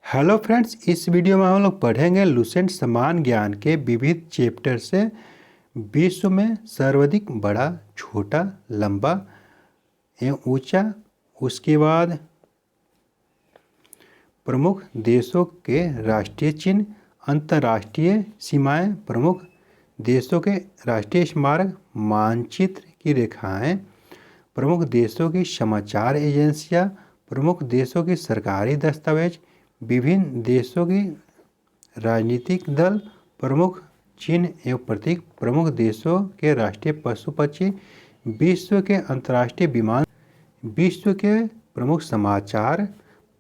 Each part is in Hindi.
हेलो फ्रेंड्स, इस वीडियो में हम लोग पढ़ेंगे लुसेंट समान ज्ञान के विविध चैप्टर से विश्व में सर्वाधिक बड़ा, छोटा, लंबा एवं ऊंचा। उसके बाद प्रमुख देशों के राष्ट्रीय चिन्ह, अंतर्राष्ट्रीय सीमाएं, प्रमुख देशों के राष्ट्रीय स्मारक, मानचित्र की रेखाएं, प्रमुख देशों की समाचार एजेंसियां, प्रमुख देशों की सरकारी दस्तावेज, विभिन्न देशों की राजनीतिक दल, प्रमुख चिन्ह एवं प्रतीक, प्रमुख देशों के राष्ट्रीय पशु पक्षी, विश्व के अंतर्राष्ट्रीय विमान, विश्व के प्रमुख समाचार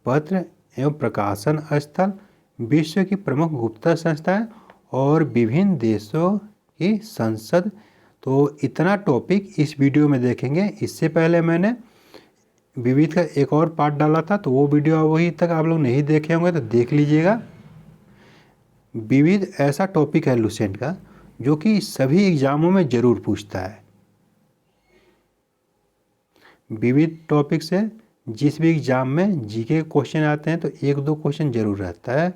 पत्र एवं प्रकाशन स्थल, विश्व की प्रमुख गुप्तचर संस्थाएं और विभिन्न देशों की संसद। तो इतना टॉपिक इस वीडियो में देखेंगे। इससे पहले मैंने विविध का एक और पार्ट डाला था, तो वो वीडियो वही तक आप लोग नहीं देखे होंगे तो देख लीजिएगा। विविध ऐसा टॉपिक है लुसेंट का जो कि सभी एग्जामों में ज़रूर पूछता है। विविध टॉपिक से जिस भी एग्जाम में जीके के क्वेश्चन आते हैं तो एक दो क्वेश्चन जरूर रहता है।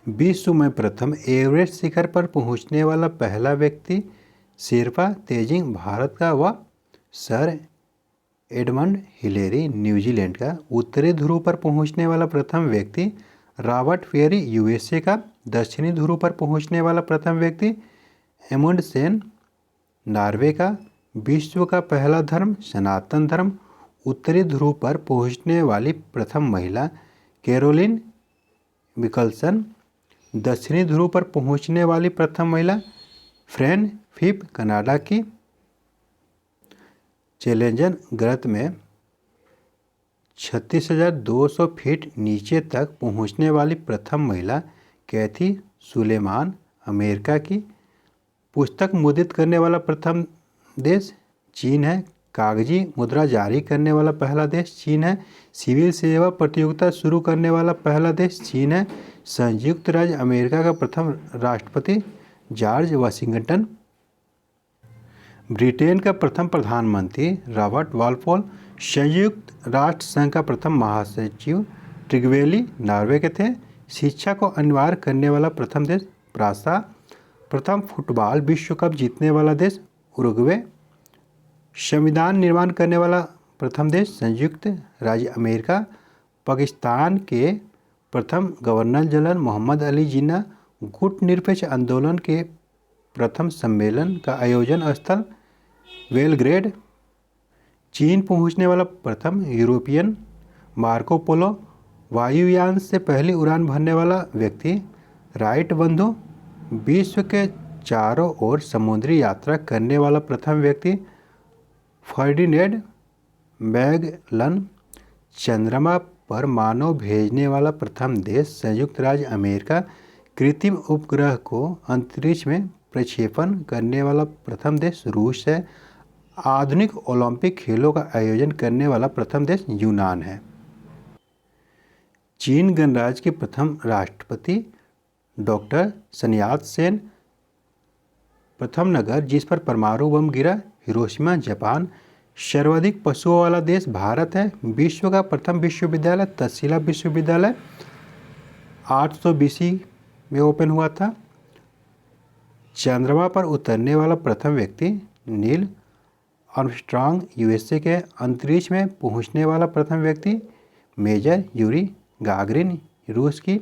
विश्व में प्रथम एवरेस्ट शिखर पर पहुंचने वाला पहला व्यक्ति शेरपा तेजिंग भारत का व सर एडमंड हिलेरी न्यूजीलैंड का। उत्तरी ध्रुव पर पहुंचने वाला प्रथम व्यक्ति रॉबर्ट पेरी यूएसए का। दक्षिणी ध्रुव पर पहुंचने वाला प्रथम व्यक्ति एमुंडसेन नॉर्वे का। विश्व का पहला धर्म सनातन धर्म। उत्तरी ध्रुव पर पहुंचने वाली प्रथम महिला कैरोलिन विल्सन। दक्षिणी ध्रुव पर पहुंचने वाली प्रथम महिला फ्रेन फिप कनाडा की। चैलेंजर ग्रह में 36,200 फीट नीचे तक पहुंचने वाली प्रथम महिला कैथी सुलेमान अमेरिका की। पुस्तक मुद्रित करने वाला प्रथम देश चीन है। कागजी मुद्रा जारी करने वाला पहला देश चीन है। सिविल सेवा प्रतियोगिता शुरू करने वाला पहला देश चीन है। संयुक्त राज्य अमेरिका का प्रथम राष्ट्रपति जॉर्ज वाशिंगटन। ब्रिटेन का प्रथम प्रधानमंत्री रॉबर्ट वालपोल। संयुक्त राष्ट्र संघ का प्रथम महासचिव ट्रिगवेली नॉर्वे के थे। शिक्षा को अनिवार्य करने वाला प्रथम देश फ्रांस। प्रथम फुटबॉल विश्व कप जीतने वाला देश उरुग्वे। संविधान निर्माण करने वाला प्रथम देश संयुक्त राज्य अमेरिका। पाकिस्तान के प्रथम गवर्नर जनरल मोहम्मद अली जिन्ना। गुटनिरपेक्ष आंदोलन के प्रथम सम्मेलन का आयोजन स्थल बेलग्रेड। चीन पहुंचने वाला प्रथम यूरोपियन मार्को पोलो। वायुयान से पहली उड़ान भरने वाला व्यक्ति राइट बंधु। विश्व के चारों ओर समुद्री यात्रा करने वाला प्रथम व्यक्ति फर्डिनेंड मैगलन। चंद्रमा पर मानव भेजने वाला प्रथम देश संयुक्त राज्य अमेरिका। कृत्रिम उपग्रह को अंतरिक्ष में प्रक्षेपण करने वाला प्रथम देश रूस है। आधुनिक ओलंपिक खेलों का आयोजन करने वाला प्रथम देश यूनान है। चीन गणराज्य के प्रथम राष्ट्रपति डॉक्टर सन यात सेन। प्रथम नगर जिस पर परमाणु बम गिरा हिरोशिमा जापान। सर्वाधिक पशुओं वाला देश भारत है। विश्व का प्रथम विश्वविद्यालय तक्षशिला विश्वविद्यालय 800 BC में ओपन हुआ था। चंद्रमा पर उतरने वाला प्रथम व्यक्ति नील आर्मस्ट्रांग यूएसए के। अंतरिक्ष में पहुंचने वाला प्रथम व्यक्ति मेजर यूरी गागरिन रूस की।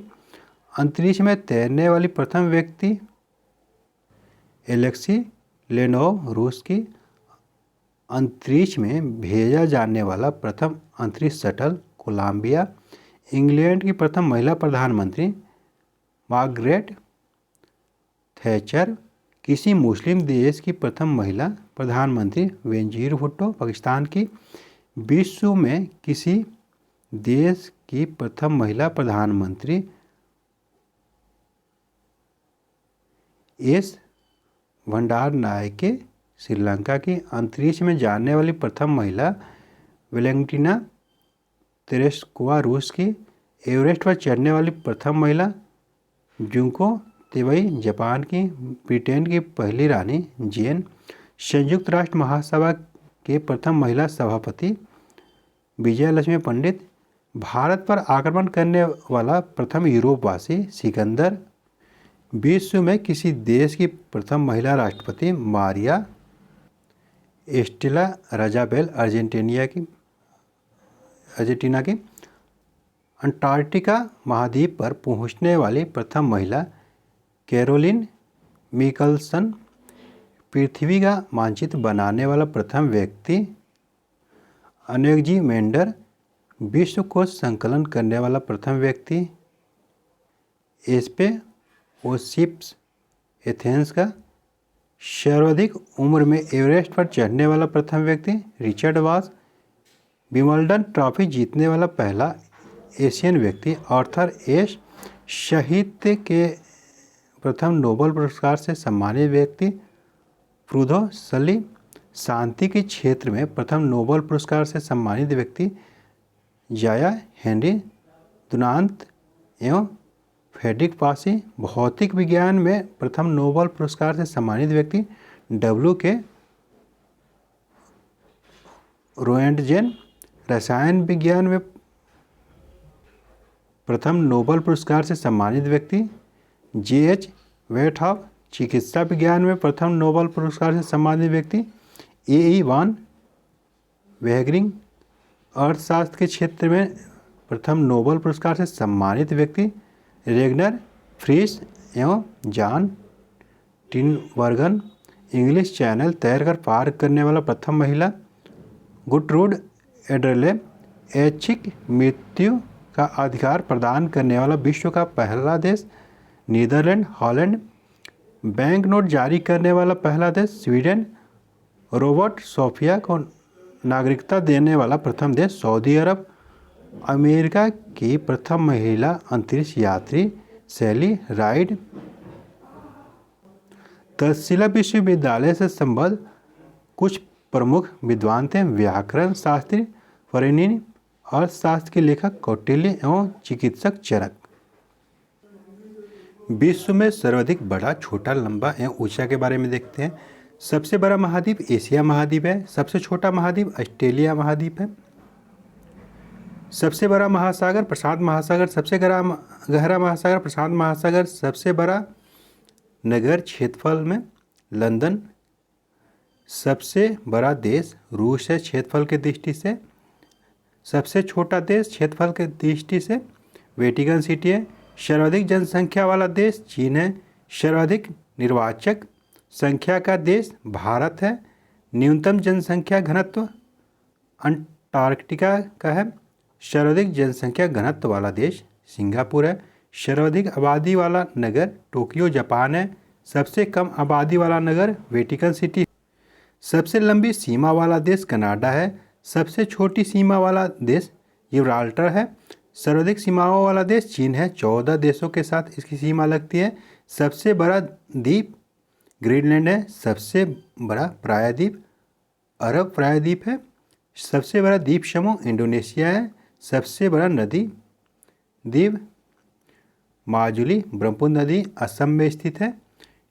अंतरिक्ष में तैरने वाली प्रथम व्यक्ति एलेक्सी लेनोव रूस की। अंतरिक्ष में भेजा जाने वाला प्रथम अंतरिक्ष शटल कोलंबिया। इंग्लैंड की प्रथम महिला प्रधानमंत्री मार्गरेट थैचर। किसी मुस्लिम देश की प्रथम महिला प्रधानमंत्री बेनजीर भुट्टो पाकिस्तान की। विश्व में किसी देश की प्रथम महिला प्रधानमंत्री एस भंडारनायके श्रीलंका की। अंतरिक्ष में जाने वाली प्रथम महिला वेलेंटिना तेरेस्कोवा रूस की। एवरेस्ट पर चढ़ने वाली प्रथम महिला जुंको तेवई जापान की। ब्रिटेन की पहली रानी जेन। संयुक्त राष्ट्र महासभा के प्रथम महिला सभापति विजयलक्ष्मी पंडित। भारत पर आक्रमण करने वाला प्रथम यूरोपवासी सिकंदर। विश्व में किसी देश की प्रथम महिला राष्ट्रपति मारिया एस्टेला राजाबेल अर्जेंटीना की। अंटार्कटिका महाद्वीप पर पहुंचने वाली प्रथम महिला कैरोलिन मिकलसन। पृथ्वी का मानचित्र बनाने वाला प्रथम व्यक्ति अनेक्जिमेंडर। विश्वकोश संकलन करने वाला प्रथम व्यक्ति एस्पेओसिप्स एथेंस का। सर्वाधिक उम्र में एवरेस्ट पर चढ़ने वाला प्रथम व्यक्ति रिचर्ड वास। विंबलडन ट्रॉफी जीतने वाला पहला एशियन व्यक्ति आर्थर एश। साहित्य के प्रथम नोबेल पुरस्कार से सम्मानित व्यक्ति प्रूदो सली। शांति के क्षेत्र में प्रथम नोबेल पुरस्कार से सम्मानित व्यक्ति जाया हेनरी दुनांत एवं फ्रेडरिक पासी। भौतिक विज्ञान में प्रथम नोबेल पुरस्कार से सम्मानित व्यक्ति W.K. रोएंटजेन। रसायन विज्ञान में प्रथम नोबेल पुरस्कार से सम्मानित व्यक्ति J.H. वेटहॉफ। चिकित्सा विज्ञान में प्रथम नोबेल पुरस्कार से सम्मानित व्यक्ति A.E. वान वेहरिंग। अर्थशास्त्र के क्षेत्र में प्रथम नोबेल पुरस्कार से सम्मानित व्यक्ति रेगनर फ्रीस एवं जॉन टिनबर्गन। इंग्लिश चैनल तैरकर पार करने वाला प्रथम महिला गुटरूड एड्रले। ऐच्छिक मृत्यु का अधिकार प्रदान करने वाला विश्व का पहला देश नीदरलैंड हॉलैंड। बैंक नोट जारी करने वाला पहला देश स्वीडन। रॉबर्ट सोफिया को नागरिकता देने वाला प्रथम देश सऊदी अरब। अमेरिका की प्रथम महिला अंतरिक्ष यात्री सैली राइड। तक्षशिला विश्वविद्यालय से संबद्ध कुछ प्रमुख विद्वान थे व्याकरण शास्त्री फरेनिनी, अर्थशास्त्र के लेखक कौटिल्य एवं चिकित्सक चरक। विश्व में सर्वाधिक बड़ा, छोटा, लंबा एवं ऊंचा के बारे में देखते हैं। सबसे बड़ा महाद्वीप एशिया महाद्वीप है। सबसे छोटा महाद्वीप ऑस्ट्रेलिया महाद्वीप है। सबसे बड़ा महासागर प्रशांत महासागर। सबसे गहरा महासागर प्रशांत महासागर। सबसे बड़ा नगर क्षेत्रफल में लंदन। सबसे बड़ा देश रूस है क्षेत्रफल की दृष्टि से। सबसे छोटा देश क्षेत्रफल की दृष्टि से वेटिकन सिटी है। सर्वाधिक जनसंख्या वाला देश चीन है। सर्वाधिक निर्वाचक संख्या का देश भारत है। न्यूनतम जनसंख्या घनत्व अंटार्कटिका का है। सर्वाधिक जनसंख्या घनत्व वाला देश सिंगापुर है। सर्वाधिक आबादी वाला नगर टोक्यो जापान है। सबसे कम आबादी वाला नगर वेटिकन सिटी। सबसे लंबी सीमा वाला देश कनाडा है। सबसे छोटी सीमा वाला देश जिब्राल्टर है। सर्वाधिक सीमाओं वाला देश चीन है। 14 देशों के साथ इसकी सीमा लगती है। सबसे बड़ा द्वीप ग्रीनलैंड है। सबसे बड़ा प्रायद्वीप अरब प्रायद्वीप है। सबसे बड़ा द्वीप समूह इंडोनेशिया है। सबसे बड़ा नदी द्वीप माजुली ब्रह्मपुत्र नदी असम में स्थित है।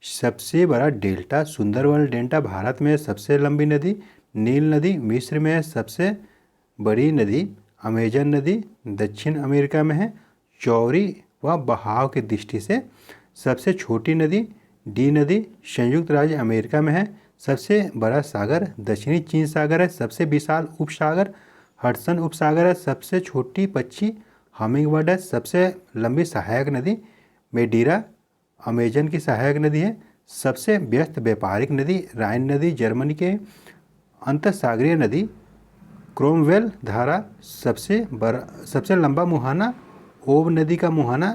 सबसे बड़ा डेल्टा सुंदरवन डेल्टा भारत में। सबसे लंबी नदी नील नदी मिस्र में है। सबसे बड़ी नदी अमेजन नदी दक्षिण अमेरिका में है। चौड़ी व बहाव की दृष्टि से सबसे छोटी नदी डी नदी संयुक्त राज्य अमेरिका में है। सबसे बड़ा सागर दक्षिणी चीन सागर है। सबसे विशाल उपसागर हडसन उपसागर है। सबसे छोटी पक्षी हमिंगबर्ड है। सबसे लंबी सहायक नदी मेडीरा अमेजन की सहायक नदी है। सबसे व्यस्त व्यापारिक नदी राइन नदी जर्मनी के। अंतरसागरीय नदी क्रोमवेल धारा। सबसे लंबा मुहाना ओब नदी का मुहाना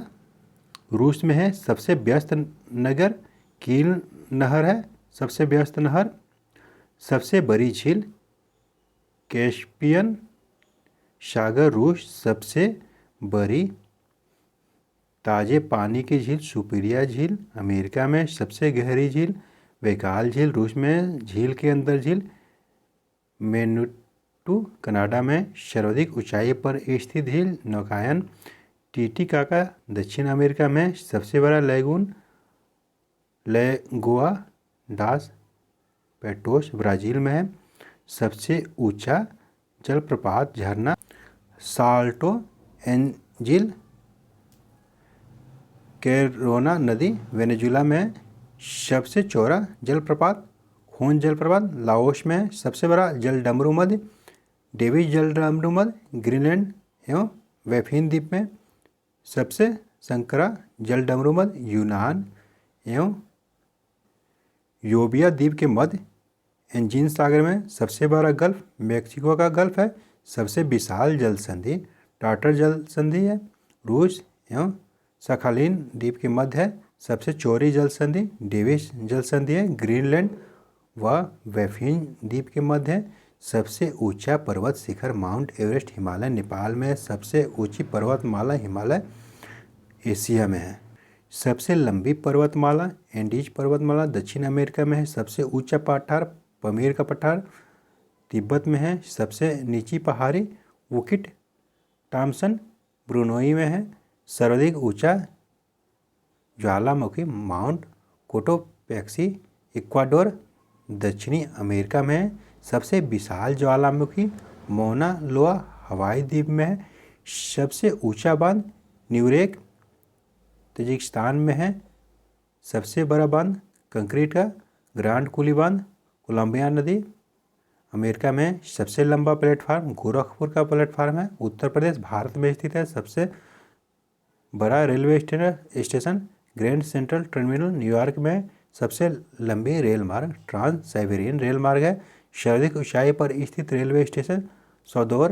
रूस में है। सबसे व्यस्त नगर कील नहर है। सबसे व्यस्त नहर। सबसे बड़ी झील कैस्पियन सागर रूस। सबसे बड़ी ताजे पानी की झील सुपीरिया झील अमेरिका में। सबसे गहरी झील बैकाल झील रूस में। झील के अंदर झील मेनुटू कनाडा में। सर्वाधिक ऊंचाई पर स्थित झील नौकायन टीटीकाका दक्षिण अमेरिका में। सबसे बड़ा लैगून लेगोआ डास पेटोस ब्राज़ील में है। सबसे ऊंचा जलप्रपात झरना साल्टो एंजिल कैरोना नदी वेनेजुला में सबसे चौड़ा जलप्रपात। खून जलप्रपात लाओस में सबसे बड़ा जलडमरू मध्य डेविस जलडमरू मध्य ग्रीनलैंड एवं बैफिन द्वीप में सबसे संकरा जलडमरू मध्य यूनान एवं योबिया द्वीप के मध्य एंजीन सागर में सबसे बड़ा गल्फ मेक्सिको का गल्फ है। सबसे विशाल जल संधि टाटर जल संधि है। रूस एवं सखालिन द्वीप के मध्य है सबसे चौड़ी जल संधि डेविस जल संधि है। ग्रीनलैंड व बैफिन द्वीप के मध्य है। सबसे ऊंचा पर्वत शिखर माउंट एवरेस्ट हिमालय नेपाल में है। सबसे ऊंची पर्वतमाला हिमालय एशिया में है। सबसे लंबी पर्वतमाला एंडीज पर्वतमाला दक्षिण अमेरिका में है। सबसे ऊंचा पठार पमीर का पठार तिब्बत में है। सबसे नीची पहाड़ी वुकिट टॉम्सन ब्रुनोई में है। सर्वाधिक ऊंचा ज्वालामुखी माउंट कोटोपैक्सी इक्वाडोर दक्षिणी अमेरिका में है। सबसे विशाल ज्वालामुखी मौना लोआ हवाई द्वीप में है। सबसे ऊंचा बांध न्यूरेक तजिकिस्तान में है। सबसे बड़ा बांध कंक्रीट का ग्रांड कुली बांध कोलंबिया नदी अमेरिका में। सबसे लंबा प्लेटफार्म गोरखपुर का प्लेटफार्म है उत्तर प्रदेश भारत में स्थित है। सबसे बड़ा railway station grand central terminal New York में। सबसे लंबी रेल मार्ग ट्रांस साइबेरियन रेल मार्ग है। सर्वाधिक ऊंचाई पर स्थित रेलवे स्टेशन सौदोर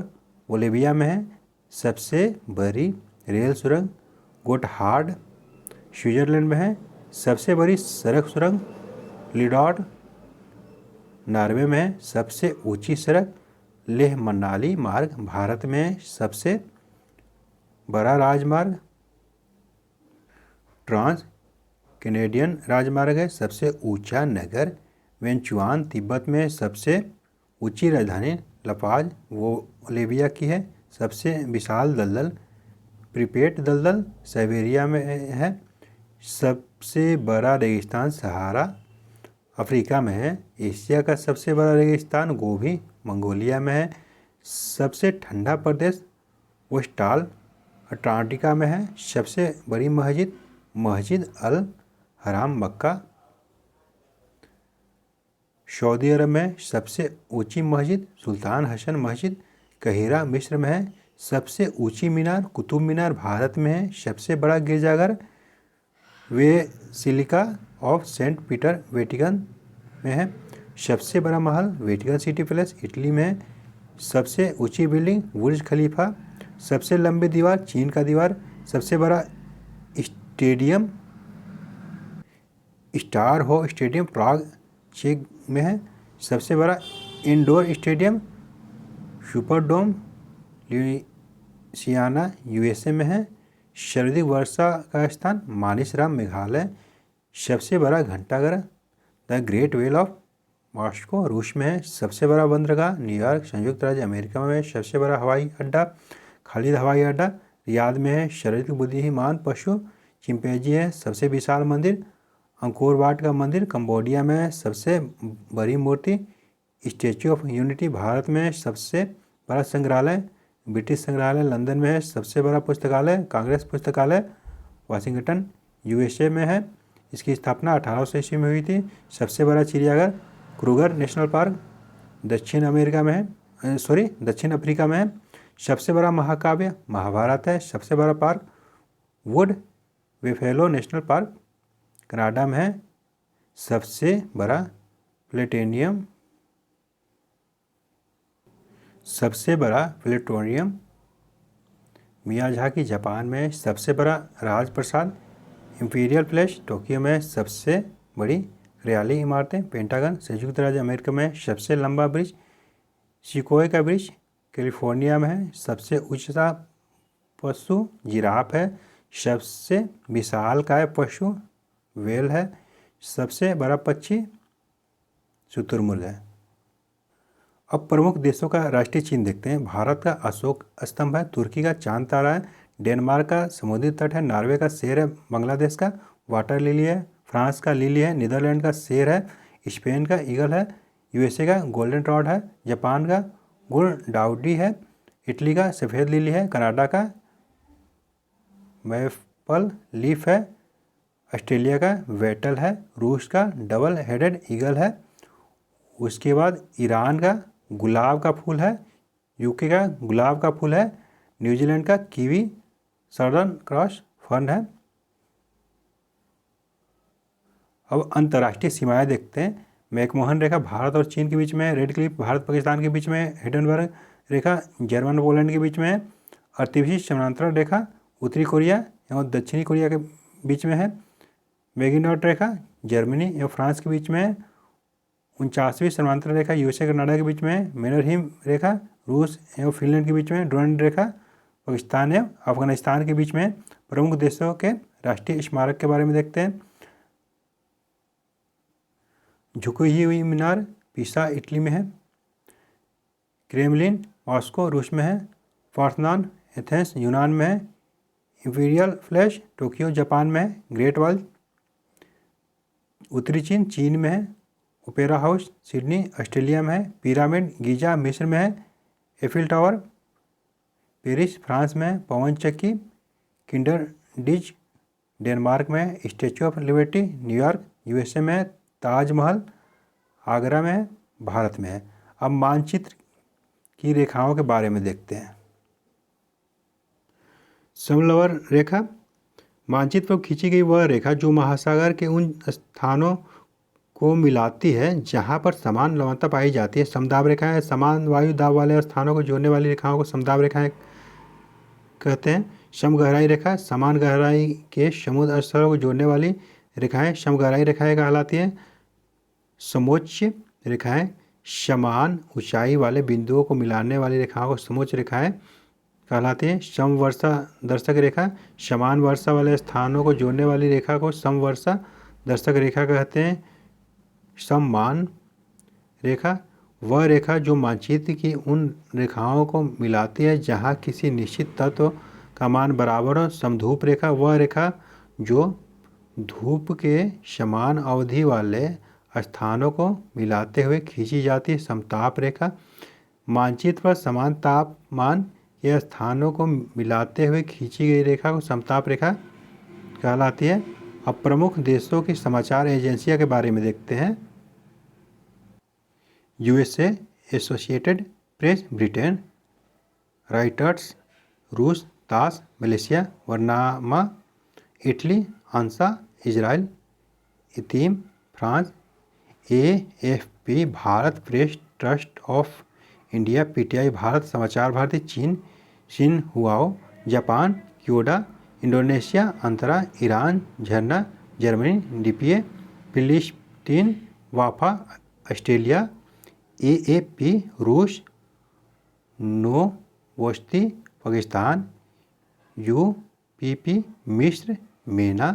बोलिविया में है। सबसे बड़ी रेल सुरंग गोटहार्ड स्विट्जरलैंड में है। सबसे बड़ी सड़क सुरंग लिडॉट नॉर्वे में है। सबसे ऊंची सड़क लेह मनाली मार्ग भारत में है। सबसे बड़ा राजमार्ग ट्रांस कैनेडियन राजमार्ग है। सबसे ऊंचा नगर वेंचुआन तिब्बत में। सबसे ऊंची राजधानी लापाज बोलिविया की है। सबसे विशाल दलदल प्रिपेट दलदल साइबेरिया में है। सबसे बड़ा रेगिस्तान सहारा अफ्रीका में है। एशिया का सबसे बड़ा रेगिस्तान गोबी मंगोलिया में है। सबसे ठंडा प्रदेश वेस्टाल अंटार्कटिका में है। सबसे बड़ी मस्जिद मस्जिद अल हराम मक्का सऊदी अरब में। सबसे ऊंची मस्जिद सुल्तान हसन मस्जिद कहिरा मिस्र में है। सबसे ऊंची मीनार कुतुब मीनार भारत में है। सबसे बड़ा गिरजाघर basilica of Saint Peter Vatican में है। सबसे बड़ा महल वेटिकन सिटी पैलेस इटली में है। सबसे ऊंची बिल्डिंग बुर्ज खलीफा। सबसे लंबी दीवार चीन का दीवार। सबसे बड़ा स्टेडियम स्टार हो स्टेडियम प्राग चेक में है। सबसे बड़ा indoor stadium Superdome Louisiana USA में है। सर्वाधिक वर्षा का स्थान मानिसराम मेघालय। सबसे बड़ा घंटाघर the great bell of Moscow रूस में है। सबसे बड़ा बंदरगाह न्यूयॉर्क संयुक्त राज्य अमेरिका में है। सबसे बड़ा हवाई अड्डा खालिद हवाई अड्डा रियाद में है। सर्वाधिक बुद्धिमान पशु चिंपैंजी है। सबसे विशाल मंदिर अंकोर वाट का मंदिर कंबोडिया में है। सबसे बड़ी मूर्ति स्टैच्यू ऑफ यूनिटी भारत में है। सबसे बड़ा संग्रहालय ब्रिटिश संग्रहालय लंदन में है। सबसे बड़ा पुस्तकालय कांग्रेस पुस्तकालय वाशिंगटन यूएसए में है। इसकी स्थापना 1800 ईस्वी में हुई थी। सबसे बड़ा चिड़ियाघर क्रूगर नेशनल पार्क दक्षिण अफ्रीका में है। सबसे बड़ा महाकाव्य महाभारत है। सबसे बड़ा park would buffalo national park Canada में है। सबसे बड़ा प्लेनेटोरियम मियाजाकी जापान में। सबसे बड़ा राजप्रसाद इंपीरियल पैलेस टोक्यो में। सबसे बड़ी हरियाली इमारतें पेंटागन संयुक्त राज्य अमेरिका में। सबसे लंबा ब्रिज सिकोय का ब्रिज कैलिफोर्निया में है। सबसे ऊंचा पशु जिराफ है। सबसे विशालकाय पशु वेल है। सबसे बड़ा पक्षी शुतुरमुर्ग है। अब प्रमुख देशों का राष्ट्रीय चिन्ह देखते हैं। भारत का अशोक स्तंभ है। तुर्की का चांद तारा है। डेनमार्क का समुद्री तट है। नॉर्वे का शेर है। बांग्लादेश का वाटर लिली है। फ्रांस का लिली है। नीदरलैंड का शेर है। स्पेन का ईगल है। यूएसए का गोल्डन ट्रॉट है। जापान का गुलडाउडी है। इटली का सफ़ेद लिली है। कनाडा का मैपल लीफ है, ऑस्ट्रेलिया का वेटल है, रूस का डबल हेडेड ईगल है, उसके बाद ईरान का गुलाब का फूल है, यूके का गुलाब का फूल है, न्यूजीलैंड का कीवी सदर्न क्रॉस फर्न है। अब अंतर्राष्ट्रीय सीमाएं देखते हैं। मैकमोहन रेखा भारत और चीन के बीच में है, रेड क्लिफ भारत पाकिस्तान के बीच में है, हिडनबर्ग रेखा जर्मन पोलैंड के बीच में है, अतिविशिष्ट समानांतर रेखा उत्तरी कोरिया एवं दक्षिणी कोरिया के बीच में है, मैगिनॉट रेखा जर्मनी एवं फ्रांस के बीच में है, 49वीं समानांतर रेखा यूएसए कनाडा के बीच में है, मैनरहिम रेखा रूस एवं फिनलैंड के बीच में है, डुरंड रेखा पाकिस्तान एवं अफगानिस्तान के बीच में है। प्रमुख देशों के राष्ट्रीय स्मारक के बारे में देखते हैं। झुकी हुई मीनार पिसा इटली में है, क्रेमलिन मॉस्को रूस में है, पार्थेनॉन एथेंस यूनान में है, इंपीरियल फ्लैश टोक्यो जापान में है, ग्रेट वॉल उत्तरी चीन में है, ओपेरा हाउस सिडनी ऑस्ट्रेलिया में है, पिरामिड गीजा मिस्र में है, एफिल टावर पेरिस फ्रांस में है, पवन चक्की किंडर डिज डेनमार्क में है, statue of liberty New York USA में है, ताजमहल आगरा में है, भारत में है। अब मानचित्र की रेखाओं के बारे में देखते हैं। समलवर रेखा मानचित्र पर खींची गई वह रेखा जो महासागर के उन स्थानों को मिलाती है जहां पर समान लवणता पाई जाती है। समदाब रेखाएं समान वायु दाब वाले स्थानों को जोड़ने वाली रेखाओं को समदाब रेखाएं कहते हैं। समगहराई रेखा समान गहराई के समुद्र स्थलों को जोड़ने वाली रेखाएं समगहराई रेखाएं कहलाती हैं। समोच्च रेखाएं समान ऊंचाई वाले बिंदुओं को मिलाने वाली रेखाओं को समोच्च रेखाएं कहलाती हैं। समवर्षा दर्शक रेखा समान वर्षा वाले स्थानों को जोड़ने वाली रेखा को समवर्षा दर्शक रेखा कहते हैं। सममान रेखा वह रेखा जो मानचित्र की उन रेखाओं को मिलाती है जहां किसी निश्चित तत्व का मान बराबर हो। समधूप रेखा वह रेखा जो धूप के समान अवधि वाले स्थानों को मिलाते हुए खींची जाती है। समताप रेखा मानचित्र पर समान तापमान के स्थानों को मिलाते हुए खींची गई रेखा को समताप रेखा कहलाती है। अब प्रमुख देशों की समाचार एजेंसियों के बारे में देखते हैं। USA Associated Press Britain, Reuters रूस, TASS Malaysia, Bernama Italy, ANSA Israel, ITIM France, AFP Bharat, Press Trust of India PTI Bharat, Samachar Bharati चीन, Xinhua Japan, Kyodo Indonesia, Antara Iran, झरना जर्मनी, डीपीए फिलिस्तीन, वाफा ऑस्ट्रेलिया, एएपी रूस, नोवोस्ती पाकिस्तान, यूपीपी मिस्र, MENA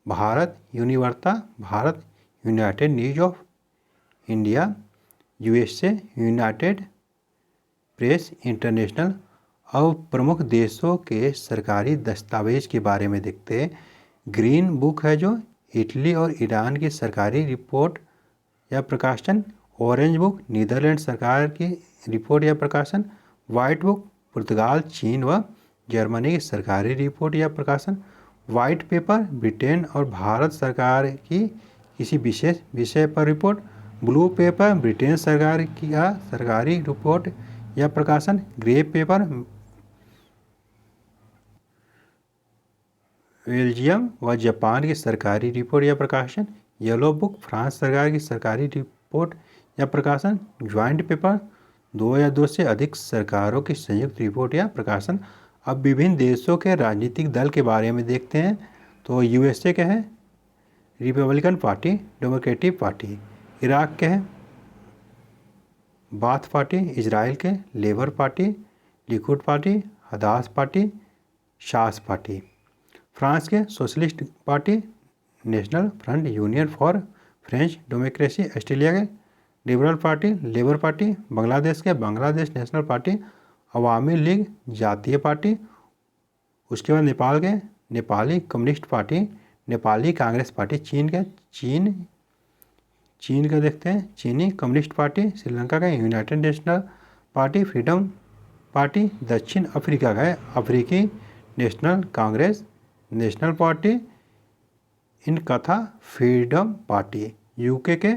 Bharat, Univarta Bharat, United News of India USA, United Press International. अब प्रमुख देशों के सरकारी दस्तावेज के बारे में देखते हैं। ग्रीन बुक है जो इटली और ईरान की सरकारी रिपोर्ट या प्रकाशन, ऑरेंज बुक नीदरलैंड सरकार की रिपोर्ट या प्रकाशन, वाइट बुक पुर्तगाल, चीन व जर्मनी की सरकारी रिपोर्ट या प्रकाशन, वाइट पेपर ब्रिटेन और भारत सरकार की किसी विशेष विषय पर रिपोर्ट, ब्लू पेपर ब्रिटेन सरकार की सरकारी रिपोर्ट या प्रकाशन, ग्रे पेपर बेल्जियम व जापान की सरकारी रिपोर्ट या प्रकाशन, येलो बुक फ्रांस सरकार की सरकारी रिपोर्ट या प्रकाशन, ज्वाइंट पेपर 2 या 2 से अधिक सरकारों की संयुक्त रिपोर्ट या प्रकाशन। अब विभिन्न देशों के राजनीतिक दल के बारे में देखते हैं। तो यूएसए के हैं Republican Party, Democratic Party, Iraq के हैं बाथ पार्टी, इजराइल के Labour Party, Likud Party, Hadash Party, Shas Party, France के Socialist Party, National Front Union for French Democracy, Australia के Liberal Party, Labour Party, Bangladesh के Bangladesh National Party, Awami League Jatiya Party, उसके बाद नेपाल के Nepali Communist Party, Nepali Congress Party, चीन का देखते हैं चीनी कम्युनिस्ट पार्टी, श्रीलंका का United National party, freedom Party, दक्षिण अफ्रीका का अफ्रीकी National Congress, National Party, Inkatha Freedom Party. UK के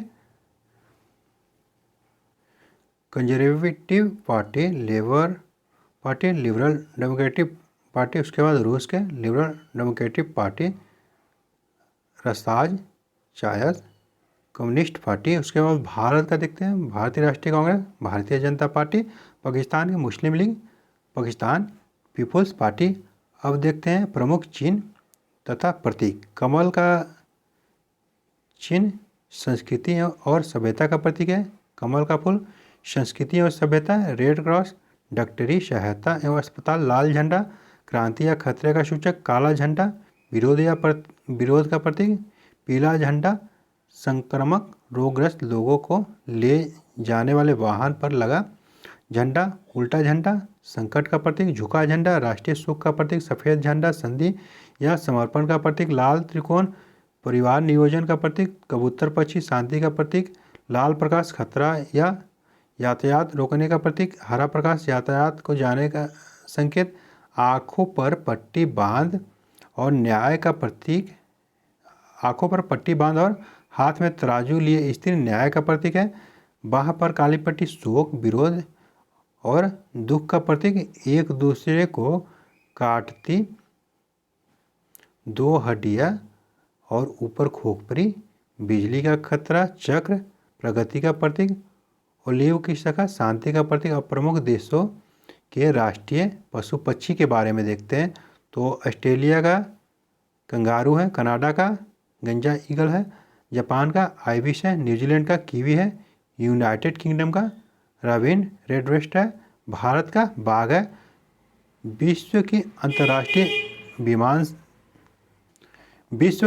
Conservative Party, Labour Party, Liberal Democratic Party, उसके बाद रूस के Liberal Democratic Party, Russia's Choice Communist Party. उसके बाद भारत का देखते हैं, भारतीय राष्ट्रीय कांग्रेस, भारतीय जनता पार्टी, पाकिस्तान की मुस्लिम लीग, पाकिस्तान पीपुल्स पार्टी। अब देखते हैं प्रमुख चिन्ह तथा प्रतीक। कमल का चिन्ह संस्कृति और सभ्यता का प्रतीक है। कमल का फूल संस्कृति और सभ्यता। रेड क्रॉस डॉक्टरी सहायता एवं अस्पताल। लाल झंडा क्रांति या खतरे का सूचक। काला झंडा विरोध का प्रतीक। पीला झंडा संक्रामक रोगग्रस्त लोगों को ले जाने वाले वाहन पर लगा झंडा। उल्टा झंडा संकट का प्रतीक। झुका झंडा राष्ट्रीय सुख का प्रतीक। सफ़ेद झंडा संधि या समर्पण का प्रतीक। लाल त्रिकोण परिवार नियोजन का प्रतीक। कबूतर पक्षी शांति का प्रतीक। लाल प्रकाश खतरा या यातायात रोकने का प्रतीक। हरा प्रकाश यातायात को जाने का संकेत। आँखों पर पट्टी बांध और न्याय का प्रतीक। आँखों पर पट्टी बांध और हाथ में तराजू लिए स्त्री न्याय का प्रतीक है। बाह पर काली पट्टी शोक विरोध और दुख का प्रतीक। एक दूसरे को काटती दो हड्डियाँ और ऊपर खोपड़ी। बिजली का खतरा चक्र प्रगति का प्रतीक। ओलिव की शाखा शांति का प्रतीक। अब प्रमुख देशों के राष्ट्रीय पशु पक्षी के बारे में देखते हैं। तो ऑस्ट्रेलिया का कंगारू है। कनाडा का गंजा ईगल है। जापान का आइबिस है। न्यूजीलैंड का कीवी है। यूनाइटेड किंगडम का राबिन रेडब्रेस्ट है। भारत का बाघ है। विश्व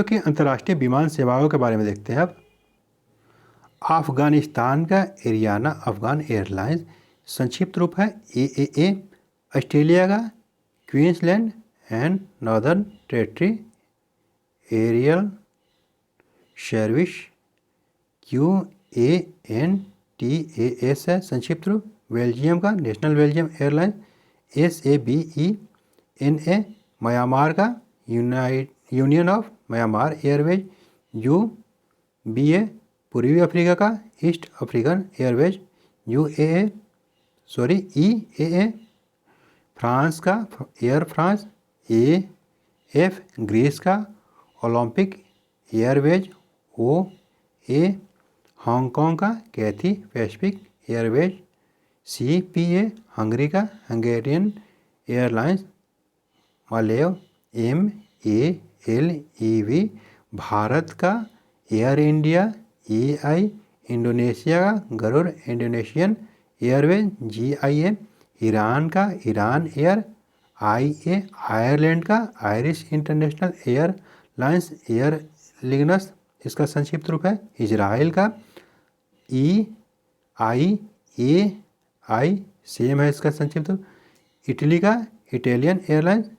की अंतर्राष्ट्रीय विमान सेवाओं के बारे में देखते हैं। अब अफगानिस्तान का एरियाना अफगान एयरलाइंस, संक्षिप्त रूप है AAA। ऑस्ट्रेलिया का Queensland and Northern Territory Aerial Service QANTAS है, संक्षिप्त रूप। बेल्जियम का National Belgium Airlines SABENA। Myanmar का Union of Myanmar Airways UBA। पूर्वी अफ्रीका का East African Airways EAA। France का एयर फ्रांस AF। ग्रीस का ओलंपिक एयरवेज OA। हांगकांग का Cathay Pacific Airways CPA। Hungary का Hungarian Airlines Malev MALEV। Bharat का एयर इंडिया AI। इंडोनेशिया का Garuda Indonesian Airways GIA। Iran का ईरान एयर IA। आयरलैंड का आयरिश इंटरनेशनल एयरलाइंस एयर लिगनस, इसका संक्षिप्त रूप है। इजराइल का EIAI सेम है, इसका संक्षिप्त रूप। इटली का इटालियन एयरलाइंस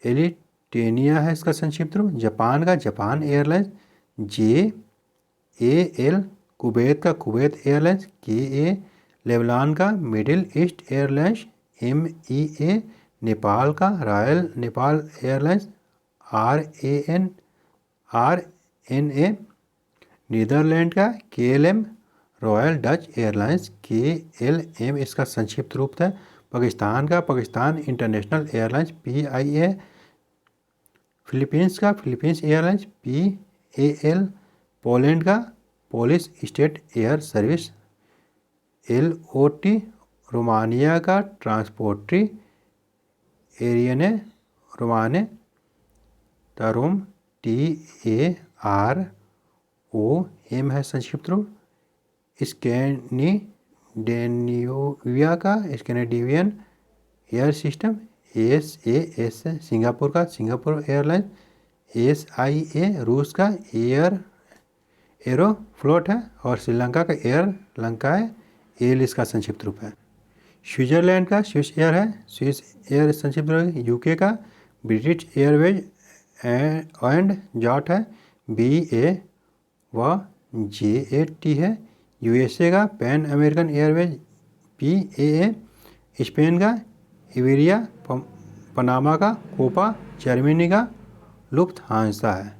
एलिटेनिया है, इसका संक्षिप्त रूप। जापान का जापान एयरलाइंस JAL। कुवैत का कुवैत एयरलाइंस KA। लेबनान का Middle East Airlines MEA। Nepal का Royal Nepal Airlines RNA। Netherland का KLM। Royal Dutch Airlines KLM, इसका संक्षिप्त रूप है। पाकिस्तान का Pakistan International Airlines PIA। Philippines का फिलीपींस एयरलाइंस PAL। पोलैंड का Polish State Air Service LOT। Romania का ट्रांसपोर्ट्री एरियने रोमाने टरोम TAROM है, संक्षिप्त रूप। Scandinavian Air System SAS। Singapore का सिंगापुर एयरलाइंस SIA। रूस का एरोफ्लोट है और श्रीलंका का एयर लंका है AL, इसका संक्षिप्त रूप है। स्विट्जरलैंड का स्विस एयर है, स्विस एयर संक्षिप्त रूप है। UK का ब्रिटिश एयरवेज एंड जॉट है BA व JAT है। USA का pan American Airways PAA। Spain का इबेरिया। पनामा का कोपा। जर्मनी का लुफ्थहांसा है।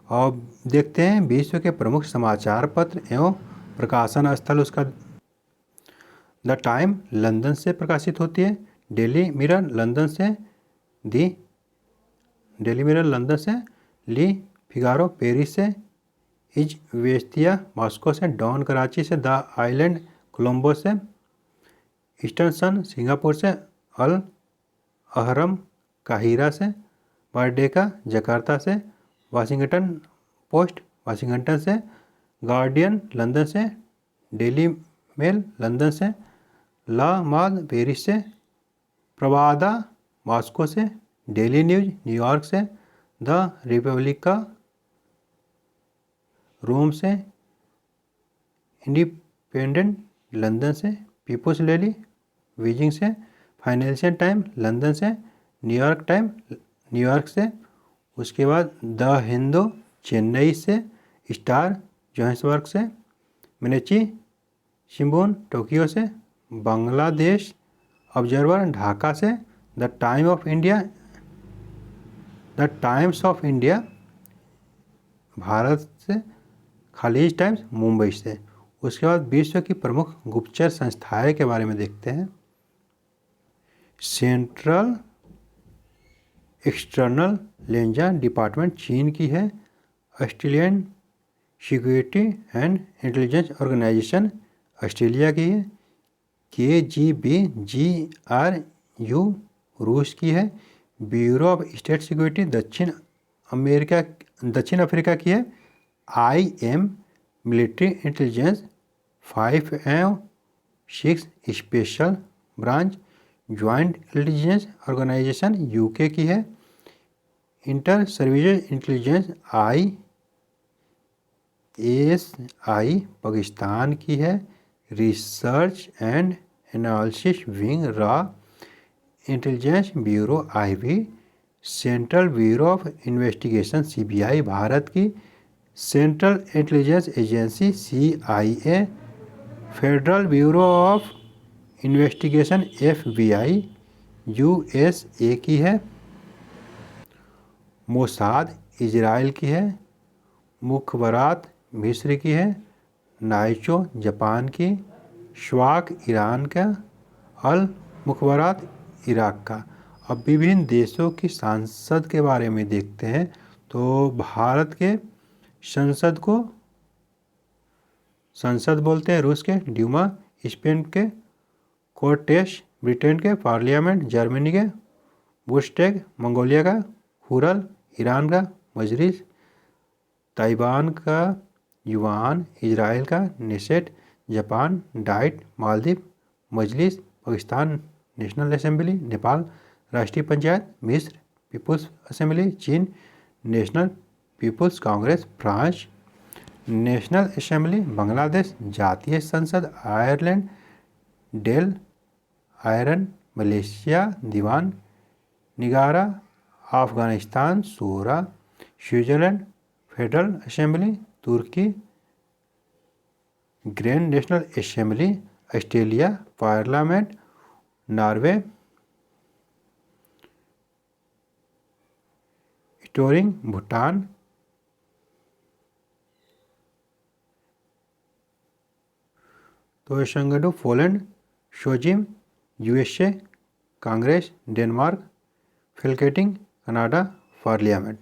और देखते हैं विश्व के प्रमुख समाचार पत्र एवं प्रकाशन स्थल उसका। द टाइम लंदन से प्रकाशित होती है, डेली मिरर लंदन से, दी डेली मिरर लंदन से, ली फिगारो पेरिस से, इजवेस्तिया मॉस्को से, डॉन कराची से, द आइलैंड कोलंबो से, ईस्टर्न सन सिंगापुर से, अल अहरम काहिरा से, मर्डेका जकार्ता से, वाशिंगटन पोस्ट वाशिंगटन से, गार्डियन लंदन से, डेली मेल लंदन से, ला माद पेरिस से, प्रवादा मॉस्को से, डेली न्यूज न्यूयॉर्क से, द रिपब्लिका रोम से, इंडिपेंडेंट लंदन से, पीपुल्स डेली बीजिंग से, फाइनेंशियल टाइम लंदन से, न्यूयॉर्क टाइम न्यूयॉर्क से, उसके बाद द हिंदू चेन्नई से, स्टार जोहान्सबर्ग से, मिनेची शिम्बुन टोक्यो से, बांग्लादेश ऑब्जर्वर ढाका से, the times of India Bharat से, खालिज टाइम्स मुंबई से। उसके बाद विश्व की प्रमुख गुप्तचर संस्थाएं के बारे में देखते हैं। सेंट्रल एक्सटर्नल लेंजा डिपार्टमेंट चीन की है। Australian security and intelligence organisation Australia की है। KGB-GRU रूस की है। ब्यूरो ऑफ स्टेट सिक्योरिटी दक्षिण अफ्रीका की है। IM मिलिट्री इंटेलिजेंस 5 एवं 6 special branch joint intelligence organisation UK की है। Inter services intelligence ISI Pakistan की है। रिसर्च एंड एनालिसिस विंग रॉ intelligence bureau IB। Central bureau of investigation CBI Bharat की। Central intelligence agency CIA। Federal bureau of investigation FBI USA की है। मोसाद इजराइल की है। मुखबरात मिस्र की है। नाइचो जापान की। श्वाक ईरान का। अल मुखबरात इराक का। अब विभिन्न देशों की संसद के बारे में देखते हैं। तो भारत के संसद को संसद बोलते हैं, रूस के ड्यूमा, स्पेन के कोर्टेस, ब्रिटेन के पार्लियामेंट, जर्मनी के बुस्टैग, मंगोलिया का हुरल, ईरान का मजलिस, ताइवान का युआन, इजराइल का Knesset, Japan Diet, Maldives Majlis, Pakistan national assembly, Nepal Rashtriya Panchayat, मिस्र पीपुल्स असेंबली, चीन national people's congress, France national assembly, Bangladesh Jatiya Sangsad, Ireland Dail Eireann, Malaysia Dewan Negara, Afghanistan Shura, Switzerland federal assembly, तुर्की grand national assembly, Australia parliament, Norway Storting, Bhutan तो संगठन Poland, Sejm USA Congress, Denmark Folketing, Canada parliament.